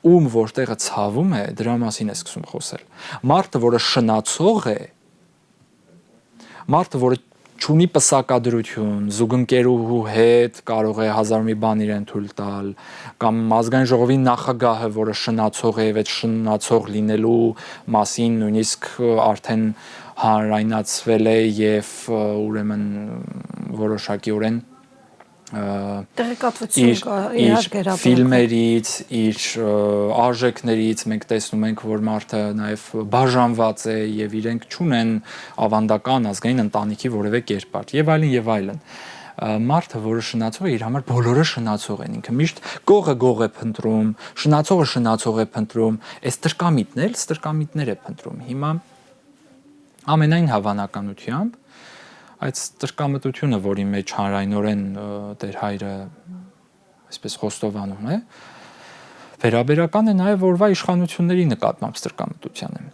ում որտեղը ցավում է, դրա մասին է սկսում խոսել։ Մարդը, որը շնացող է, մարդը, որը չունի պսակադրություն, զուգընկերուհու հետ կարող է հազար մի բան իրեն թույլ տալ, կամ ազգային ժողովի նախագահը, որը շնացող է, այդ շնացող լինելու մասին նույնիսկ արդեն հանրայնացվել է եւ ուրեմն որոշակիորեն իր ֆիլմերից, իր արժեքներից մենք տեսնում ենք, որ մարդը նաև բաժանված է եւ իրենք չունեն ավանդական ազգային ընտանիքի որևէ կերպար եւ այլն եւ այլն։ Մարդը, որը շնացող է, իր համար բոլորը շնացող են, ինքը միշտ գող է փնտրում, շնացող է փնտրում, այս տրկամիտն էլ ստրկամիտներ է փնտրում։ Հիմա ամենայն հավանականությամբ այդ տրկամտությունը, որի մեջ հանրայնորեն Տեր հայրը այսպես խոստովանում է, վերաբերական է նաև որվա իշխանությունների նկատմամբ ստրկամտությանը։